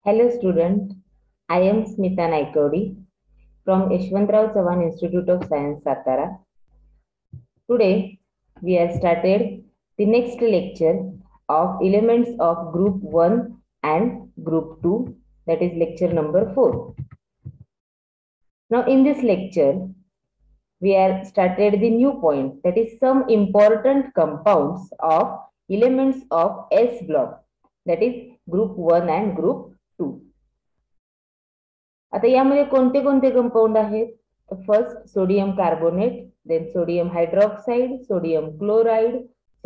Hello student, I am Smita Naikodi from Yashwantrao Chavan Institute of Science, Satara. Today we have started the next lecture of elements of group 1 and group 2, that is lecture number 4. Now in this lecture we have started the new point, that is some important compounds of elements of S block, that is group 1 and group 2. आता यामध्ये कोणते कोणते compound आहेत? First sodium carbonate, then sodium hydroxide, sodium chloride,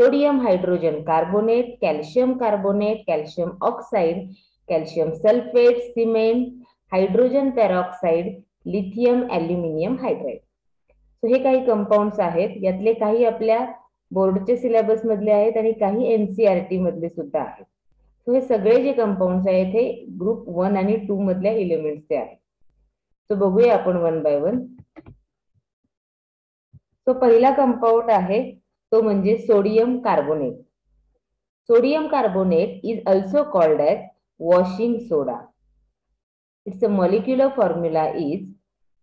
sodium hydrogen carbonate, calcium carbonate, calcium oxide, calcium sulphate, cement, hydrogen peroxide, lithium aluminium hydride. So हे काही compounds आहेत. यातले काही आपल्या बोर्डच्या सिलेबस मधले आहेत आणि काही एनसीईआरटी मधले सुद्धा आहेत. सो हे सगळे जे कंपाऊंड्स आहेत हे ग्रुप 1 आणि 2 मधल्या एलिमेंट्सचे आहेत. सो बघूया आपण वन बाय वन. सो पहिला कंपाऊंड आहे तो म्हणजे sodium carbonate. Sodium carbonate is also called as washing soda. It's a molecular formula is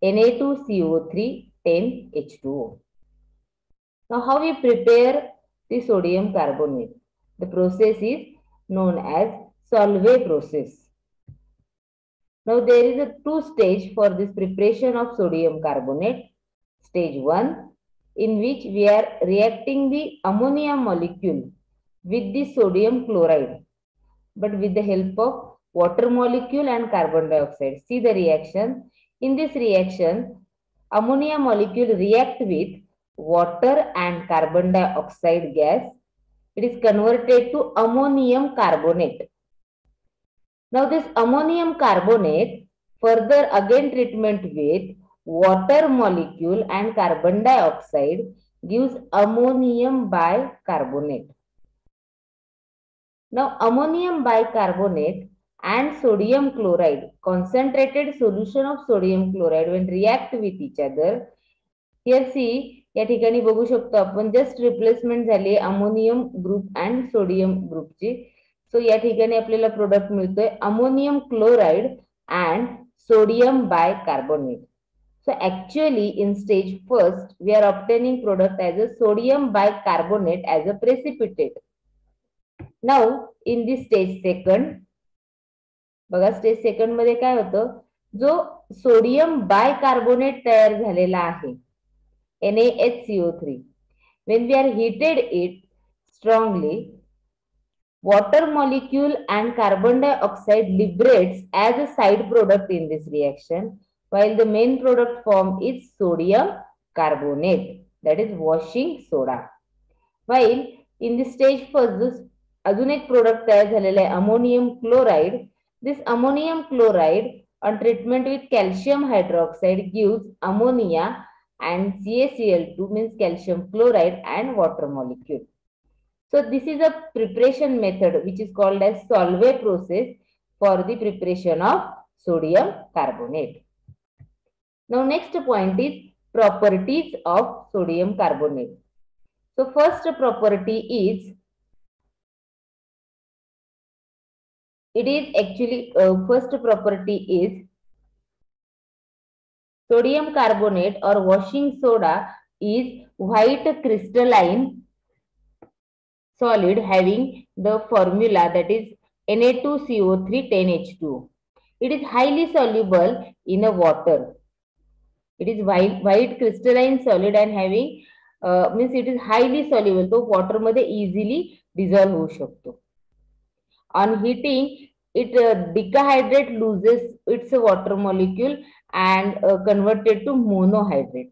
Na2CO3 10H2O. Now how we prepare the sodium carbonate? The process is known as Solvay process. Now there is a two stage for this preparation of sodium carbonate. Stage 1, in which we are reacting the ammonia molecule with the sodium chloride, but with the help of water molecule and carbon dioxide. See the reaction. In this reaction, ammonia molecule react with water and carbon dioxide gas. It is converted to ammonium carbonate. Now this ammonium carbonate further again treatment with water molecule and carbon dioxide gives ammonium bicarbonate. Now ammonium bicarbonate and sodium chloride, concentrated solution of sodium chloride, when react with each other, here see या ठिकाणी बघू शकतो आपण just replacement झाली ammonium group and sodium ग्रुपची. सो या ठिकाणी आपल्याला product मिळतोय ammonium chloride and sodium bicarbonate. So actually in stage first we are obtaining product as a sodium bicarbonate as a precipitate. Now in this stage second, बघा stage second मध्ये काय होतं, जो sodium bicarbonate तयार झालेला आहे NaHCO3, when we are heated it strongly, water molecule and carbon dioxide liberates as a side product in this reaction, while the main product form is sodium carbonate, that is washing soda. While in the stage first अजून एक product तयार झालेला आहे ammonium chloride. This ammonium chloride on treatment with calcium hydroxide gives ammonia and CaCl2, means calcium chloride and water molecule. So this is a preparation method which is called as Solvay process for the preparation of sodium carbonate. Now next point is properties of sodium carbonate. So first property is, it is actually first property is sodium carbonate or washing soda is white crystalline solid having the formula that is Na2CO3 10H2O. It is highly soluble in a water. It is white crystalline solid and having means it is highly soluble, तो water मध्ये easily dissolve होऊ शकतो. On heating it decahydrate, loses its water molecule and converted to monohydrate.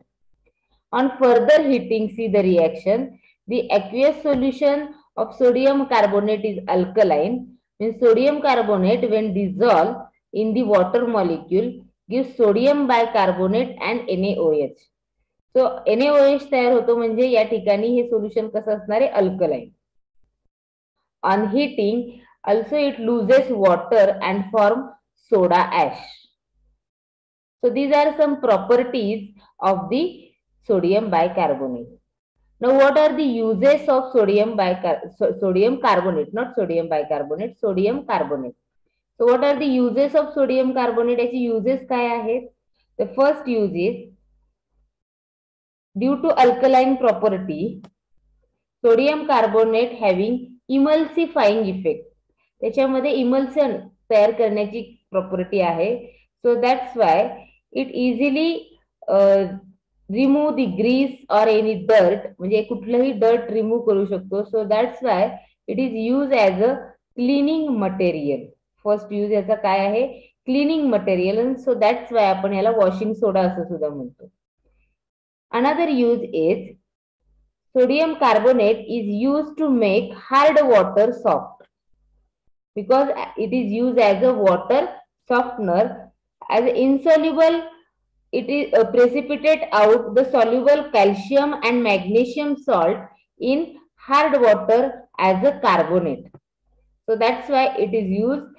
On further heating, see the reaction, the aqueous solution of sodium carbonate is alkaline, means sodium carbonate when dissolved in the water molecule gives sodium bicarbonate and NaOH. So NaOH तयार होतो म्हणजे या ठिकाणी हे solution कसं असणार आहे, alkaline. On heating also it loses water and form soda ash. So these are some properties of the sodium bicarbonate. Now what are the uses of sodium carbonate, not sodium bicarbonate, sodium carbonate. So what are the uses of sodium carbonate? याची uses काय आहेत? The first use is due to alkaline property, sodium carbonate having emulsifying effect. त्याच्यामध्ये emulsion तयार करण्याची property आहे. So that's why it easily remove the grease or any dirt, म्हणजे कुठलंही dirt remove करू शकतो. So that's why it is use as a cleaning material. First use याचा काय आहे? Cleaning material. So that's why आपण याला वॉशिंग सोडा असं सुद्धा म्हणतो. Another use is sodium carbonate is used to make hard water soft, because it is used as a water softener. As insoluble, it is precipitate out the soluble calcium and magnesium salt in hard water as a carbonate. So that's why it is used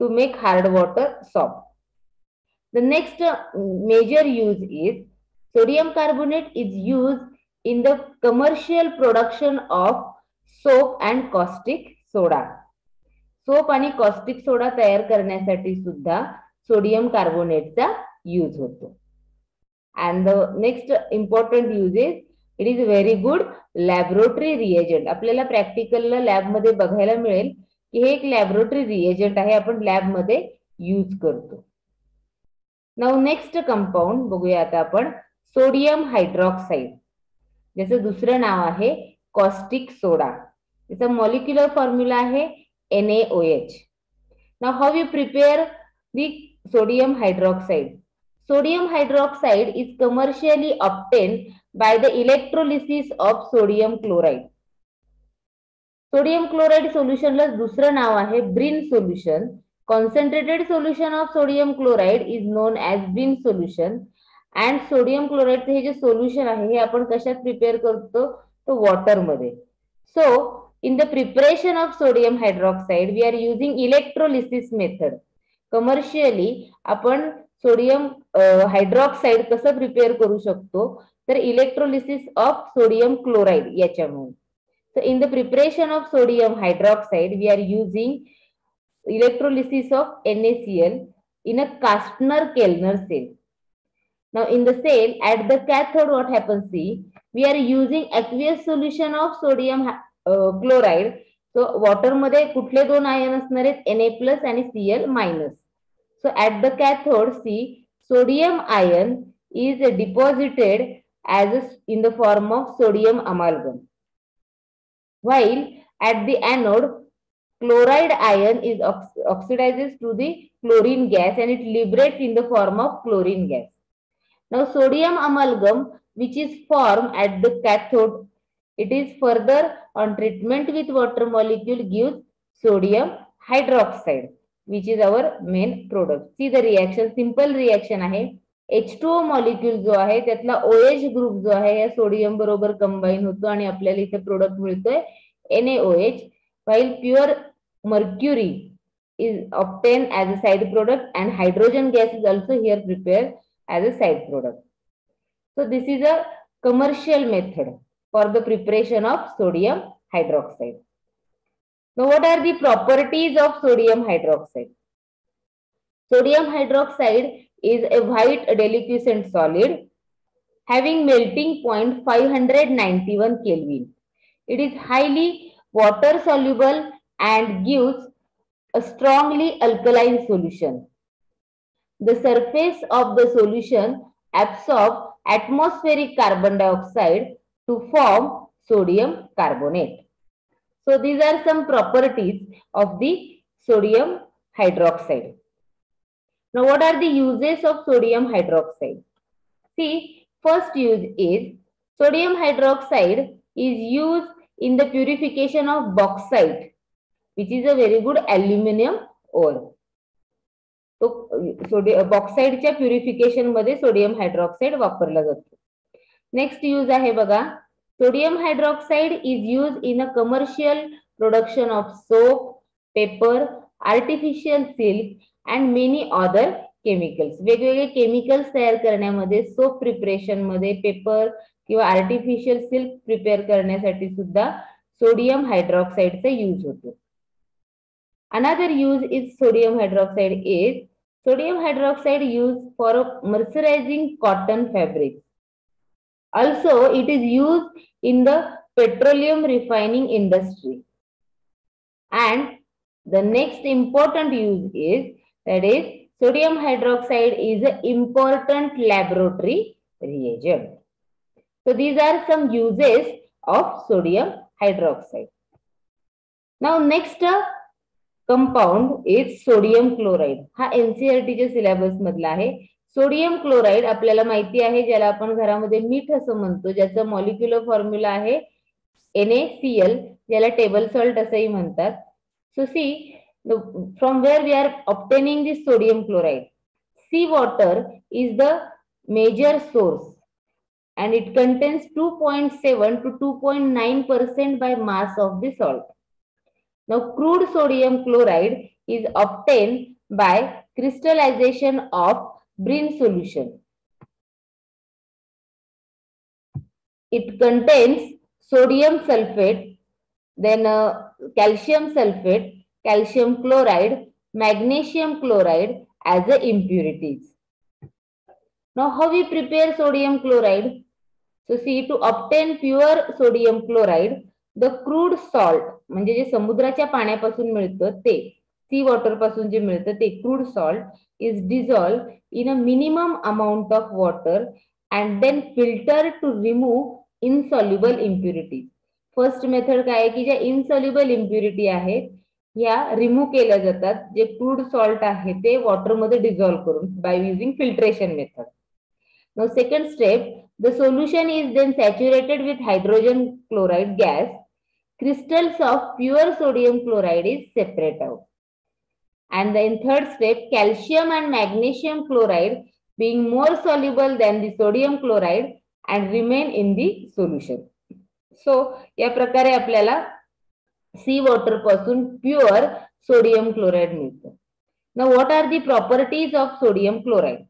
to make hard water soft. The next major use is sodium carbonate is used in the commercial production of soap and caustic soda. Soap आणि caustic soda तयार करण्यासाठी सुद्धा sodium कार्बोनेटचा use होतो. And the next important use is it is very good laboratory reagent. आपल्याला प्रॅक्टिकलला लॅबमध्ये बघायला मिळेल की हे एक लॅबोरेटरी रिएजंट आहे, आपण लॅबमध्ये यूज करतो. नाउ नेक्स्ट कंपाऊंड बघूया आता आपण, सोडियम हायड्रॉक्साईड. ज्याचं दुसरं नाव आहे कॉस्टिक सोडा. त्याचा मॉलिक्युलर फॉर्म्युला आहे NaOH. Now how you prepare the sodium hydroxide? Sodium hydroxide is commercially obtained by the electrolysis of sodium chloride. Sodium chloride solution ला दुसरं नाव आहे Brin solution. Concentrated solution of sodium chloride is known as Brin solution. And sodium chloride हे जे solution आहे हे आपण कशात prepare करतो? तो वॉटर मध्ये. So in the preparation of sodium hydroxide, we are using electrolysis method. Commercially, आपण सोडियम हायड्रॉक्साईड कसं प्रिपेअर करू शकतो? तर इलेक्ट्रोलिसिस ऑफ सोडियम क्लोराइड याच्यामुळे. So in the preparation of sodium hydroxide, we are using electrolysis of NaCl in a Kastner-Kellner cell. Now in the cell, at the cathode, what happens? See, we are using aqueous solution of sodium chloride. So water मध्ये कुठले दोन ion असणार आहेत? Na+ आणि Cl-. So at the cathode see sodium ion is deposited as in the form of sodium amalgam, while at the anode chloride ion is oxidizes to the chlorine gas and it liberates in the form of chlorine gas. Now sodium amalgam, which is formed at the cathode, it is further on treatment with water molecule gives sodium hydroxide, which is our main product. See the reaction, simple reaction आहे. H2O molecule जो आहे त्यातला OH group जो आहे या sodium बरोबर combine होतो आणि आपल्याला इथे प्रोडक्ट मिळतोय NaOH, while pure mercury is obtained as a side product and hydrogen gas is also here prepared as a side product. So this is a commercial method for the preparation of sodium hydroxide. Now what are the properties of sodium hydroxide? Sodium hydroxide is a white deliquescent solid having melting point 591 Kelvin. It is highly water soluble and gives a strongly alkaline solution. The surface of the solution absorbs atmospheric carbon dioxide to form sodium carbonate. So these are some properties of the sodium hydroxide. Now what are the uses of sodium hydroxide? See, first use is sodium hydroxide is used in the purification of bauxite, which is a very good aluminum ore. तो बॉक्साइडच्या purification मध्ये sodium hydroxide वापरला जातो. Next use आहे बघा, sodium hydroxide is use in a commercial production of soap, paper, artificial silk and many other chemicals. वेगवेगळे chemicals तयार करण्यामध्ये, soap preparation मध्ये, पेपर किंवा आर्टिफिशियल सिल्क प्रिपेअर करण्यासाठी सुद्धा सोडियम हायड्रॉक्साइडचा यूज होतो. Another use is sodium hydroxide used for mercerizing cotton fabrics. Also, it is used in the petroleum refining industry. And the next important use is, that is, sodium hydroxide is an important laboratory reagent. So these are some uses of sodium hydroxide. Now next compound is sodium chloride. हा एनसीईआरटीच्या syllabus मधला आहे. Sodium chloride आपल्याला माहिती आहे, ज्याला आपण घरामध्ये मीठ असं म्हणतो, ज्याचं मॉलिक्युलर फॉर्म्युला आहे NaCl, ज्याला टेबल सॉल्ट असंही म्हणतात. So see from where we are obtaining this sodium chloride. See water is the major source and it contains 2.7 to 2.9% by mass of the salt. Now, crude sodium chloride is obtained by crystallization of brine solution. It contains sodium sulfate, then calcium sulfate, calcium chloride, magnesium chloride as impurities. Now, how we prepare sodium chloride? So, see, to obtain pure sodium chloride, the crude salt, म्हणजे जे समुद्राच्या पाण्यापासून मिळतं ते, सी water पासून जे मिळतं ते crude salt is dissolve in a minimum amount of water and then filter to remove insoluble impurities. First method काय आहे की ज्या इनसॉल्युबल इम्प्युरिटी आहेत या रिमूव्ह केल्या जातात, जे क्रूड सॉल्ट आहे ते वॉटरमध्ये डिझॉल्व करून by using filtration method. Now second step, the solution is then saturated with hydrogen chloride gas. Crystals of pure sodium chloride is separate out. And then third step, calcium and magnesium chloride being more soluble than the sodium chloride and remain in the solution. So या प्रकारे आपल्याला सी water पासून pure sodium chloride मिळतं. Now what are the properties of sodium chloride?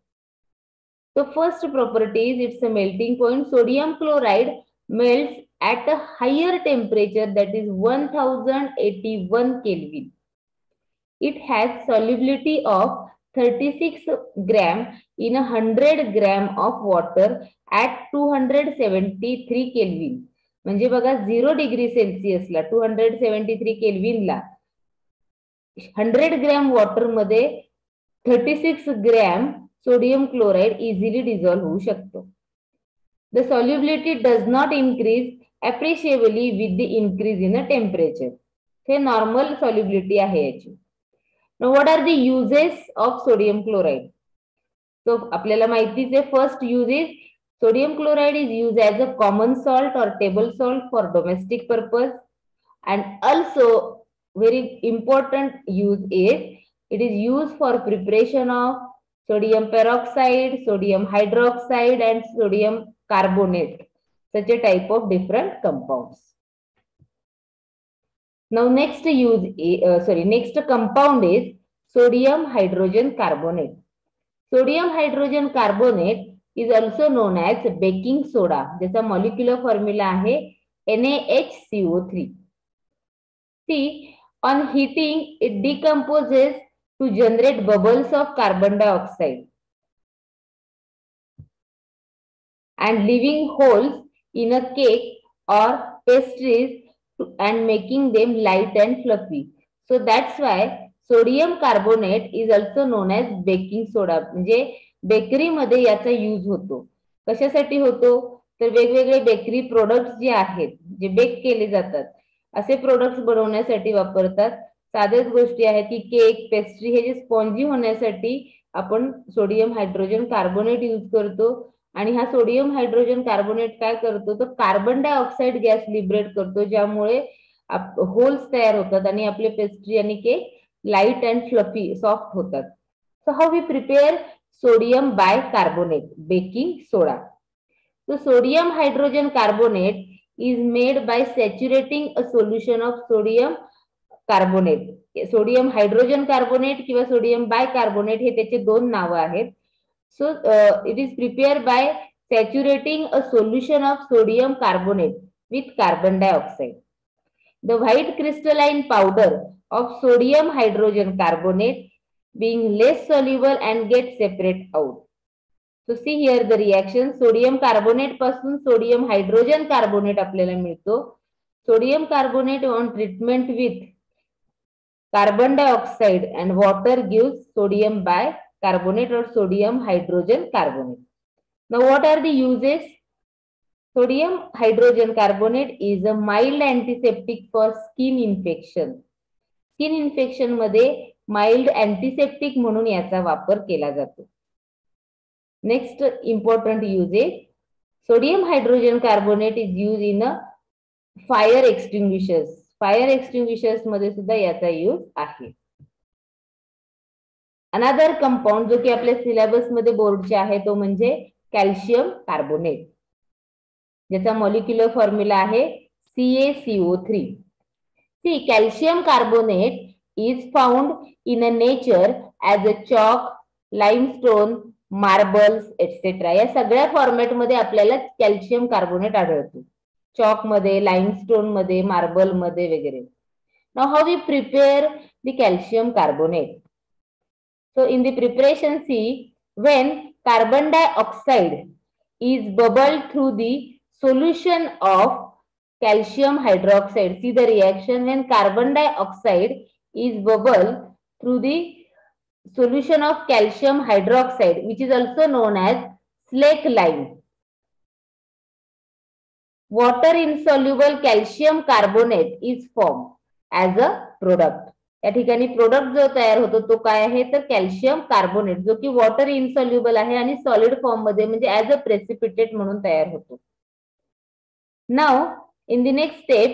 The first property is its a melting point. Sodium chloride melts at a higher temperature, that is 1081 Kelvin. It has solubility of 36 gram in 100 gram of water at 273 Kelvin. म्हणजे बघा 0 degree सेल्सिअसला 273 केल्विनला 100 gram water मध्ये 36 gram sodium chloride easily dissolve होऊ शकतो. The solubility does not increase appreciably with the increase in a temperature. हे normal solubility आहे याची. Now what are the uses of sodium chloride? So आपल्याला माहितीच आहे, first use is sodium chloride is used as a common salt or table salt for domestic purpose, and also very important use is it is used for preparation of sodium peroxide, sodium hydroxide and sodium carbonate, such a type of different compounds. Now next next compound is sodium hydrogen carbonate. Sodium hydrogen carbonate is also known as baking soda, ज्याचा molecular formula आहे NaHCO3. See, on heating it decomposes to generate bubbles of carbon dioxide and leaving holes in a cake or pastries and making them light and fluffy. So that's why sodium carbonate is also known as baking soda. म्हणजे bakery मध्ये याचा use होतो. कशासाठी होतो तर वेगवेगळे bakery products जे आहेत, जे bake केले जातात, असे प्रोडक्ट्स बनवण्यासाठी वापरतात. साध्याच गोष्टी आहेत की केक, पेस्ट्री हे जे स्पॉन्जी होण्यासाठी आपण सोडियम हायड्रोजन कार्बोनेट यूज करतो. आणि हा सोडियम हायड्रोजन कार्बोनेट काय करतो तर कार्बन डायऑक्साइड गॅस लिबरेट करतो, ज्यामुळे होल्स तयार होतात आणि आपले पेस्ट्री आणि cake light and fluffy soft होतात. So how we prepare sodium bicarbonate, baking soda. So sodium hydrogen carbonate is made by saturating a solution of sodium carbonate. Sodium hydrogen carbonate किंवा sodium bicarbonate हे त्याचे दोन नाव आहेत. So it is prepared by saturating a solution of sodium carbonate with carbon dioxide. The white crystalline powder of sodium hydrogen carbonate being less soluble and get separate out. So see here the reaction. Sodium carbonate पासून sodium hydrogen carbonate आपल्याला मिळतो. Sodium carbonate on treatment with carbon dioxide and water gives sodium bicarbonate or sodium hydrogen carbonate. Now what are the uses? Sodium hydrogen carbonate is a mild antiseptic for skin infection. Skin infection मध्ये mild antiseptic म्हणून याचा वापर केला जातो. Next important uses, sodium hydrogen carbonate is use in a fire extinguishers. Fire extinguishers मध्ये सुद्धा याचा use आहे. अनदर कंपाऊंड जो की आपल्या सिलेबस मध्ये बोर्डचे आहे तो म्हणजे कॅल्शियम कार्बोनेट, ज्याचा मॉलिक्युलर फॉर्म्युला आहे CaCO3. See, calcium carbonate is found in a nature as a chalk, limestone, marbles, etc. या सगळ्या फॉर्मॅट मध्ये आपल्याला कॅल्शियम कार्बोनेट आढळतो. चॉक मध्ये, लाइमस्टोन मध्ये, मार्बल मध्ये वगैरे. Now how we prepare the calcium carbonate? So in the preparation, see, when carbon dioxide is bubbled through the solution of calcium hydroxide. See the reaction when carbon dioxide is bubbled through the solution of calcium hydroxide, which is also known as slake lime. Water insoluble calcium carbonate is formed as a product. या ठिकाणी product जो तयार होतो तो काय आहे तर calcium carbonate, जो की वॉटर इनसॉल्युबल आहे आणि सॉलिड फॉर्म मध्ये म्हणजे ऍज अ प्रेसिपिटेट म्हणून तयार होतो. Now in the next step,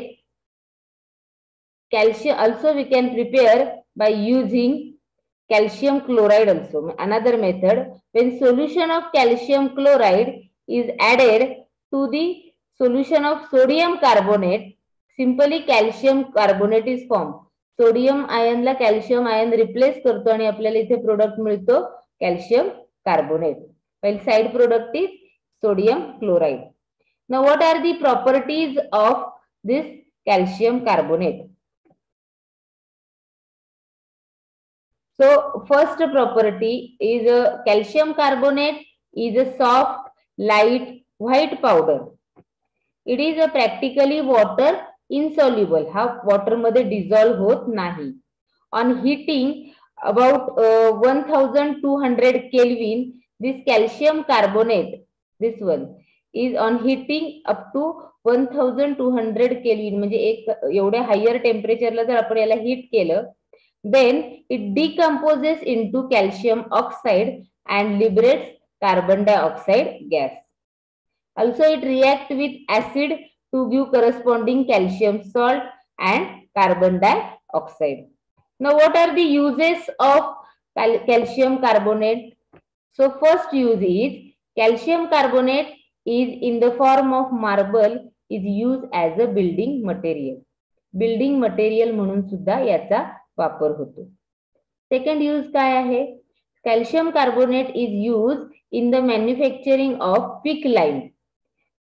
calcium also we can prepare by using calcium chloride also. Another method, when solution of calcium chloride is added to the solution of sodium carbonate, simply calcium carbonate is formed. Sodium आयनला calcium ion replace करतो आणि आपल्याला इथे product मिळतो calcium carbonate. Well side product is sodium chloride. Now what are the properties of this calcium carbonate? So first property is calcium carbonate is a soft, light, white powder. It is a practically water insoluble. हा water मध्ये dissolve होत नाही. On heating about 1200 Kelvin, this calcium carbonate, this one, is on heating up to 1200 Kelvin, म्हणजे एक एवढ्या higher टेम्परेचरला जर आपण याला हीट केलं, then it decomposes into calcium oxide and liberates carbon dioxide gas. Also it reacts with acid to give corresponding calcium salt and carbon dioxide. Now what are the uses of calcium carbonate? So first use is calcium carbonate is in the form of marble, is used as a building material. Building material म्हणून सुद्धा याचा वापर होतो. Second use काय आहे? Calcium carbonate is use in the manufacturing of quick lime,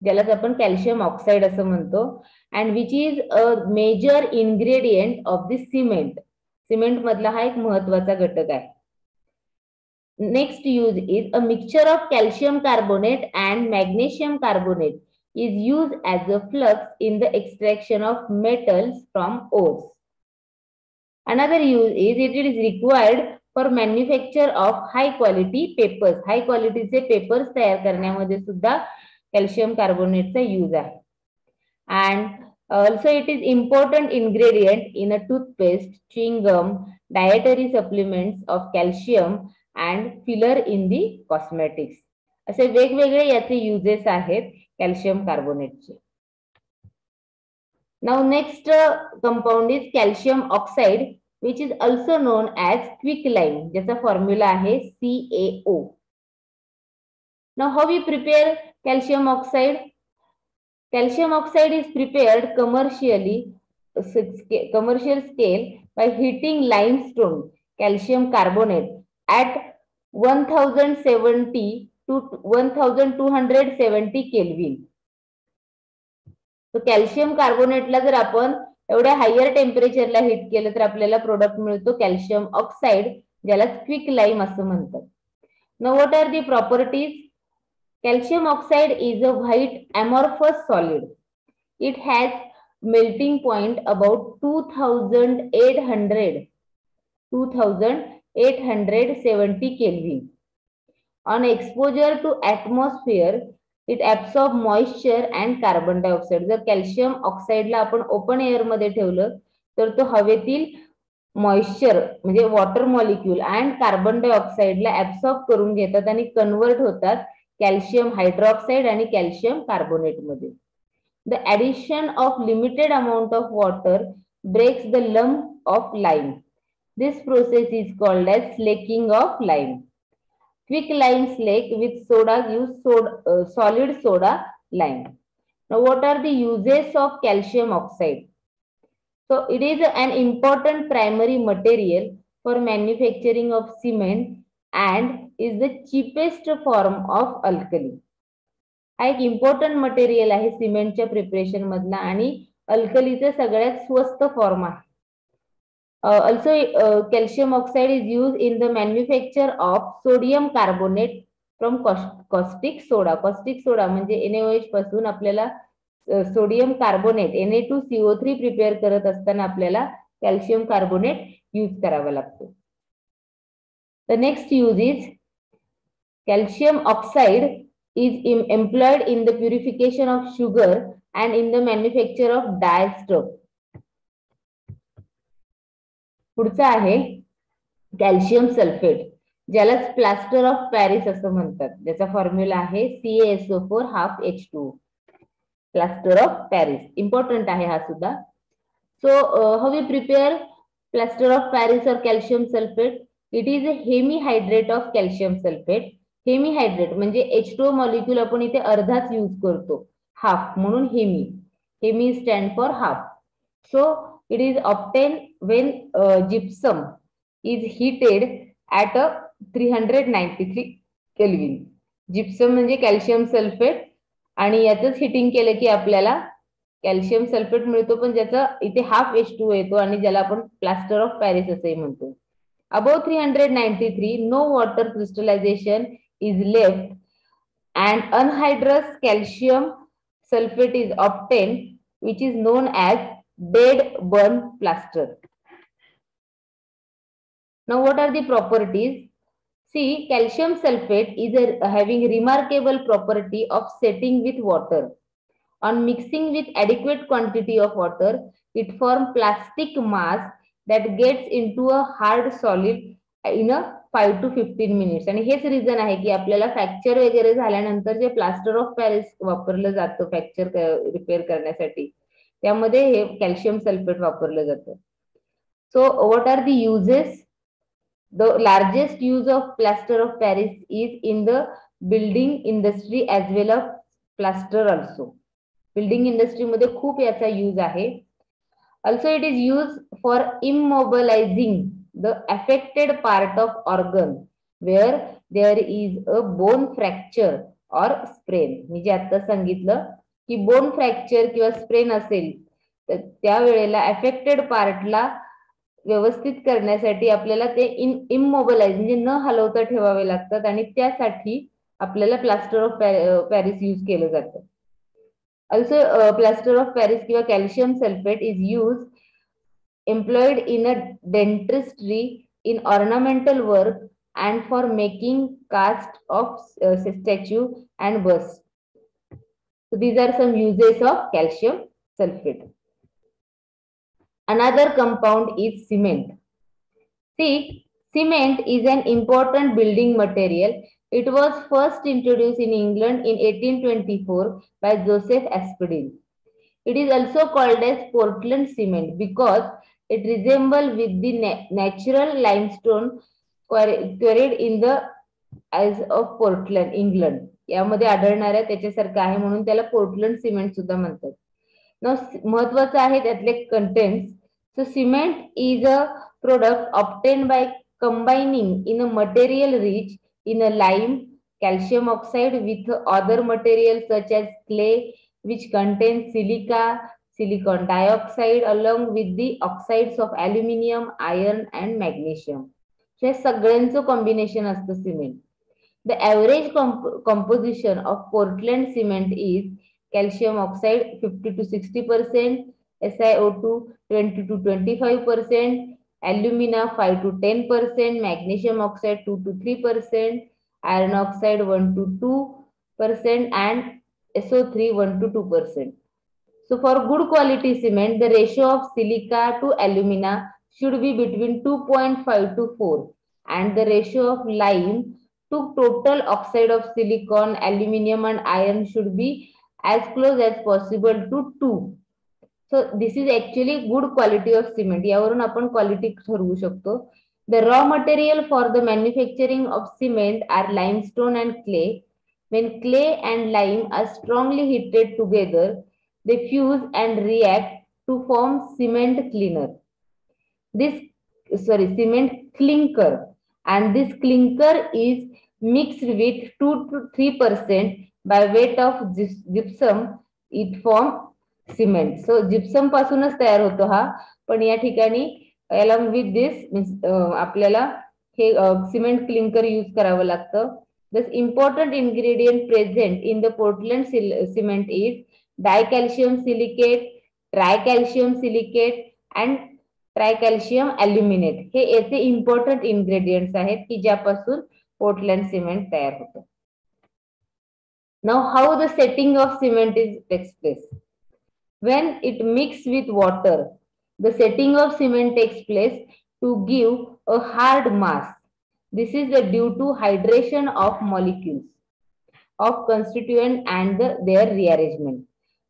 ज्यालाच आपण calcium oxide असं म्हणतो, and which is a major ingredient of the cement. Cement मधला हा एक महत्वाचा घटक आहे. Next use is a mixture of calcium carbonate and magnesium carbonate is used as a flux in the extraction of metals from ores. Another use is it is required for manufacture of high quality papers. High quality चे papers तयार करण्यामध्ये सुद्धा calcium carbonate चा use आहे. And also it is important ingredient in a toothpaste, chewing gum, dietary supplements of calcium and filler in the cosmetics. असे वेगवेगळे याचे uses आहेत calcium कार्बोनेटचे. Now next compound is calcium oxide, which is also known as quicklime, ज्याचा formula आहे CaO. Now how we prepare calcium oxide? Calcium oxide is prepared commercial scale by heating limestone calcium carbonate at 1070 to 1270 Kelvin. So calcium carbonate ला जर आपण एवढ्या higher टेम्परेचरला hit केलं तर आपल्याला product मिळतो calcium oxide, ज्याला क्विक लाईम असं म्हणतात. Now what are the properties? Calcium oxide is a white amorphous solid. It has melting point about 2870 Kelvin. On exposure to atmosphere, it absorb moisture and carbon dioxide. जर calcium ऑक्साईडला आपण open air मध्ये ठेवलं तर तो हवेतील moisture म्हणजे water molecule and carbon डायऑक्साईडला absorb करून घेतात आणि कन्वर्ट होतात कॅल्शियम हायड्रॉक्साईड आणि कॅल्शियम कार्बोनेट मध्ये. The addition of limited amount of water breaks the lump of lime. This process is called as slaking of lime. Quick lime slake with soda gives solid soda lime. Now, what are the uses of calcium oxide? So, it is an important primary material for manufacturing of cement and is the cheapest form of alkali. हा एक important material आहे सिमेंटच्या preparation मधला आणि अल्कलीचा सगळ्यात स्वस्त form आहे. Also, calcium oxide is used in the manufacture of sodium carbonate from caustic soda. Caustic soda म्हणजे NaOH पासून आपल्याला सोडियम कार्बोनेट Na2CO3 प्रिपेअर करत असताना आपल्याला कॅल्शियम कार्बोनेट यूज करावा लागतो. The next use is calcium oxide is employed in the purification of sugar and in the manufacture of dyestuff. पुढचा आहे कॅल्शियम सल्फेट, ज्याला प्लास्टर ऑफ पॅरिस असं म्हणतात. ज्याचा फॉर्म्युला आहे CaSO4 plaster of Paris. Important आहे हा सुद्धा. So how we prepare plaster of Paris और calcium sulphate? It is a hemihydrate of calcium sulphate. Hemihydrate म्हणजे H2O मॉलिक्यूल आपण इथे अर्धाच यूज करतो, हाफ, म्हणून hemi. Hemi stand for half. So it is obtained when gypsum is heated at a 393 Kelvin. Gypsum म्हणजे calcium sulphate आणि याचंच hitting केलं की आपल्याला कॅल्शियम सल्फेट मिळतो, पण ज्याचा इथे हाफ H2O येतो आणि ज्याला आपण प्लास्टर ऑफ पॅरिस असे म्हणतो. Above 393, no water crystallization is left and anhydrous calcium sulfate is obtained, which is known as dead burn plaster. Now, what are the properties? See, calcium sulfate is having remarkable property of setting with water. On mixing with adequate quantity of water, it forms plastic mass that gets into a hard solid in a 5 to 15 minutes. आणि हेच reason आहे की आपल्याला fracture वगैरे झाल्यानंतर जे plaster of Paris वापरलं जातं fracture repair करण्यासाठी, त्यामध्ये हे कॅल्शियम सल्फेट वापरलं जातं. So what are the uses? The largest use of plaster of Paris is in the building industry as well of plaster also. Building इंडस्ट्रीमध्ये खूप याचा यूज आहे. Also it is use for immobilising the affected part of organ where there is a bone fracture or sprain. मी जे आता सांगितलं की bone fracture किंवा स्प्रेन असेल तर त्यावेळेला अफेक्टेड पार्टला व्यवस्थित करण्यासाठी आपल्याला ते इमोबिलाइज म्हणजे न हलवता ठेवावे लागतात आणि त्यासाठी आपल्याला प्लास्टर ऑफ पॅरिस यूज केलं जातं. ऑल्सो प्लास्टर ऑफ पॅरिस किंवा calcium sulphate is use employed in a dentistry, in ornamental work and for making cast of statue and bust. So these are some uses of calcium sulfate. Another compound is cement. See, cement is an important building material. It was first introduced in England in 1824 by Joseph Aspdin. It is also called as Portland cement because it resembles with the natural limestone quarried in the Isles of Portland, England. यामध्ये आढळणाऱ्या त्याच्यासारखं आहे म्हणून त्याला Portland cement सुद्धा म्हणतात. महत्वाचं आहे त्यातले contents. So cement is a product obtain by combining in a material rich in a lime, calcium oxide with other materials such as clay which contains silica, silicon dioxide along with the oxides of aluminum, iron and magnesium. हे सगळ्यांचं combination असतं cement. The average composition of Portland cement is calcium oxide 50 to 60%, SiO2 20 to 25%, alumina 5 to 10%, magnesium oxide 2 to 3%, iron oxide 1 to 2%, and SO3 1 to 2%. So for good quality cement, the ratio of silica to alumina should be between 2.5 to 4, and the ratio of lime to total oxide of silicon, aluminum and iron should be as close as possible to 2. So this is actually good quality of cement. यावरून आपण quality ठरवू शकतो. The raw material for the manufacturing of cement are limestone and clay. When clay and lime are strongly heated together, they fuse and react to form cement clinker. Cement clinker, and this clinker is mixed with 2 to 3% by weight of gypsum. It form cement. So gypsum पासूनच तयार होतो हा, पण या ठिकाणी along with this आपल्याला हे cement clinker use करावं लागतं. This important ingredient present in the Portland cement is dicalcium silicate, tricalcium silicate and tricalcium aluminate. हे याचे इम्पॉर्टंट इन्ग्रेडियंट्स आहेत की ज्यापासून पोर्टलँड सिमेंट तयार होतं. Now how the setting of cement is takes place. When it mixes with water, the setting of cement takes place to give a hard mass. This is due to hydration of molecules of constituent and their rearrangement.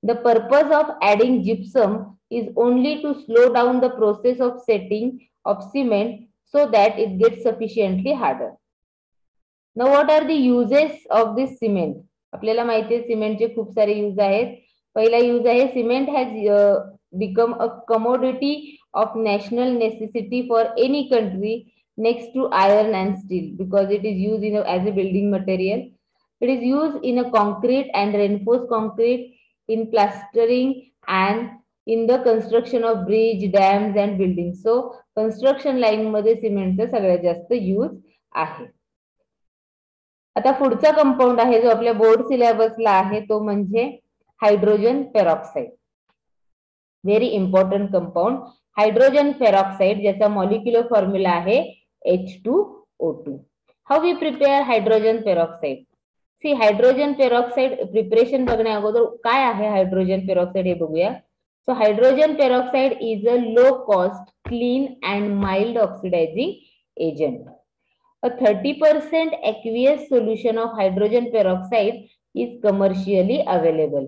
The purpose of adding gypsum is only to slow down the process of setting of cement so that it gets sufficiently harder. Now what are the uses of this cement? आपल्याला माहिती आहे सिमेंटचे खूप सारे use आहेत. पहिला use आहे, cement has become a commodity of national necessity for any country next to iron and steel because it is use in as a building material. It is use in a concrete and reinforce concrete, in plastering and in the construction of bridge, dams and building. So construction line मध्ये सिमेंटचा सगळ्यात जास्त use आहे. आता पुढचा compound आहे जो आपल्या बोर्ड सिलेबसला आहे तो म्हणजे hydrogen peroxide. Very important compound hydrogen peroxide, ज्याचा मॉलिक्युलर फॉर्म्युला आहे H2O2. How we prepare hydrogen peroxide. See hydrogen peroxide preparation बघण्या अगोदर काय आहे हायड्रोजन पेरॉक्साइड हे बघूया. So hydrogen peroxide is a low cost, clean and mild oxidising agent. A 30% aqueous solution of hydrogen peroxide is commercially available.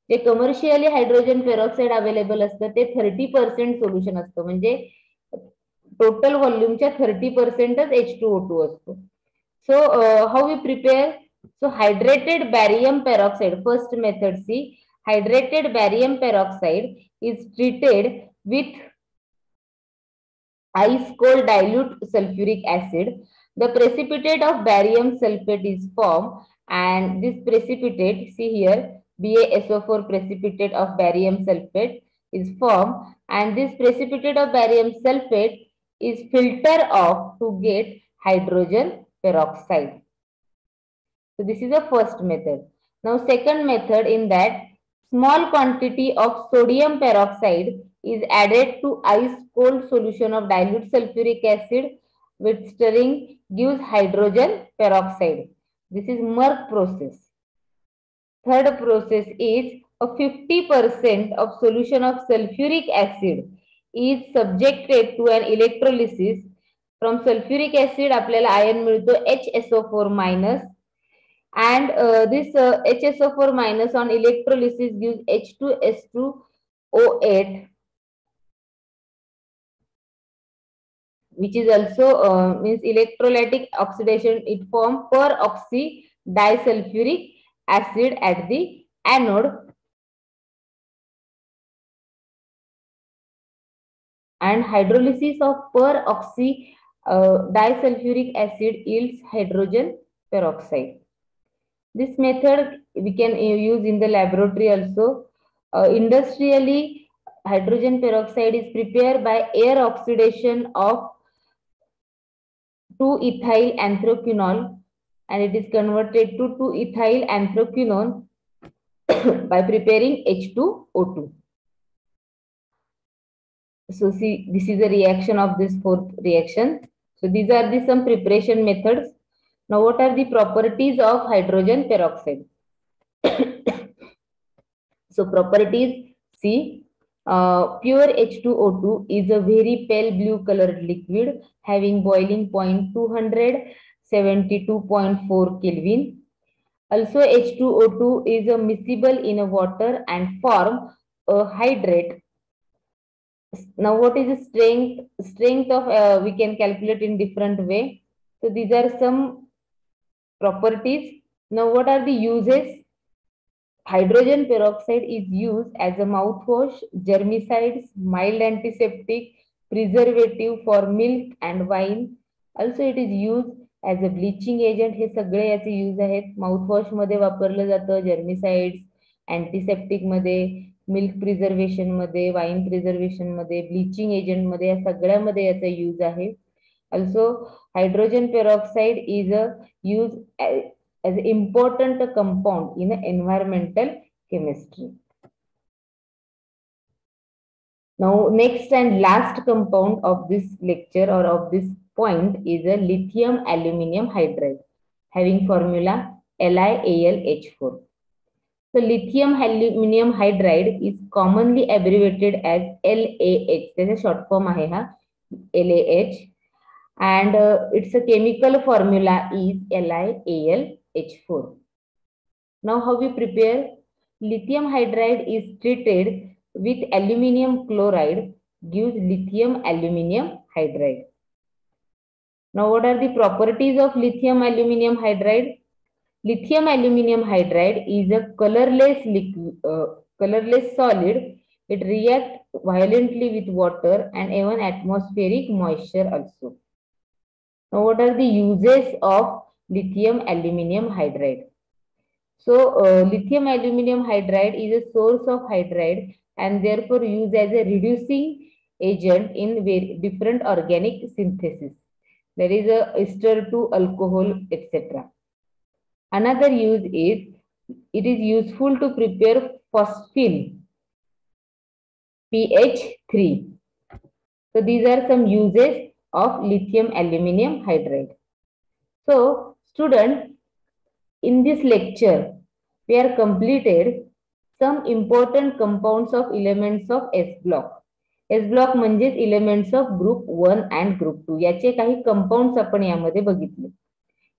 J commercially hydrogen peroxide available असतं ते 30% solution असतं, म्हणजे टोटल व्हॉल्यूमच्या 30%च H2O2 असतो. So how we prepare. So hydrated barium peroxide, first method see, hydrated barium peroxide is treated with ice cold dilute sulfuric acid. The precipitate of barium sulfate is formed, and this precipitate, see here, BaSO4 precipitate of barium sulfate is formed, and this precipitate of barium sulfate is filtered off to get hydrogen peroxide. So this is the first method. Now second method, in that small quantity of sodium peroxide is added to ice cold solution of dilute sulfuric acid with stirring gives hydrogen peroxide. This is Merck process. Third process is a 50% of solution of sulfuric acid is subjected to an electrolysis. From sulfuric acid आपल्याला ion मिळतो HSO4 minus, and this HSO4 minus on electrolysis gives H2S2O8, which is also means electrolytic oxidation. It forms peroxy disulfuric acid at the anode, and hydrolysis of peroxy disulfuric acid yields hydrogen peroxide. This method we can use in the laboratory also. Industrially, hydrogen peroxide is prepared by air oxidation of 2-ethyl anthraquinol, and it is converted to 2-ethyl anthraquinone by preparing H2O2. So see, this is a reaction of this fourth reaction. So these are the some preparation methods. Now what are the properties of hydrogen peroxide? So properties, see, pure H2O2 is a very pale blue colored liquid having boiling point 272.4 Kelvin. Also H2O2 is a miscible in a water and form a hydrate. Now what is the strength of we can calculate in different way. So these are some properties. Now what are the uses? Hydrogen peroxide is used as a mouthwash, germicides, mild antiseptic, preservative for milk and wine. Also it is used as a bleaching agent. हे सगळे याचे use आहेत. Mouthwash मध्ये वापरलं जातं, germicides, antiseptic मध्ये, milk preservation मध्ये, wine preservation मध्ये, bleaching agent मध्ये, या सगळ्यामध्ये याचा यूज आहे. Also hydrogen peroxide is a used as an important compound in environmental chemistry. Now, next and last compound of this lecture or of this point is a lithium aluminium hydride having formula LiAlH4. So, lithium aluminium hydride is commonly abbreviated as LAH. That's a short form आहे हा LAH, and its a chemical formula is LiAlH4. Now how we prepare? Lithium hydride is treated with aluminium chloride, gives lithium aluminium hydride. Now what are the properties of lithium aluminium hydride? Lithium aluminium hydride is a colorless liquid, colorless solid. It reacts violently with water and even atmospheric moisture also. Now what are the uses of lithium aluminium hydride? So lithium aluminium hydride is a source of hydride and therefore used as a reducing agent in different organic synthesis. There is a ester to alcohol, etc. Another use is it is useful to prepare phosphine PH3. So these are some uses of lithium aluminium hydride. So students, in this lecture, we are completed some important compounds of elements of S block. S block म्हणजेच elements of group 1 and group 2. याचे काही compounds आपण यामध्ये बघितले.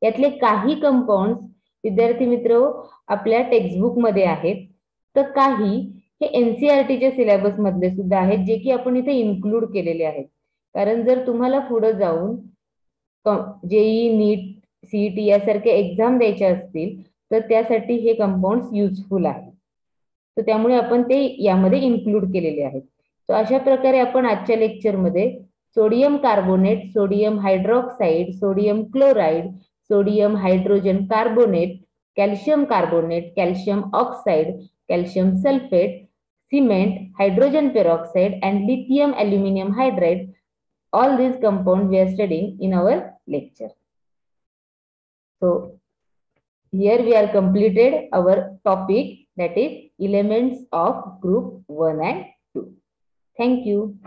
यातले काही compounds विद्यार्थी मित्र आपल्या टेक्स्टबुक मध्ये आहेत, तर काही हे एनसीईआरटीच्या सिलेबस मधले सुद्धा आहेत जे की आपण इथे इन्क्लूड केलेले आहेत. कारण जर तुम्हाला पुढे जाऊन जेई, नीट, सीईटी यासारखे एक्झाम द्यायचे असतील तर त्यासाठी हे कंपाऊंड्स युजफुल आहे. तर त्यामुळे आपण ते यामध्ये इन्क्लूड केलेले आहेत. सो अशा प्रकारे आपण आजच्या लेक्चर मध्ये sodium carbonate, sodium hydroxide, sodium chloride, sodium hydrogen carbonate, calcium carbonate, calcium oxide, calcium sulphate, cement, hydrogen peroxide and lithium aluminum hydride, all these compounds we are studying in our lecture. So here we are completed our topic, that is elements of group 1 and 2. Thank you.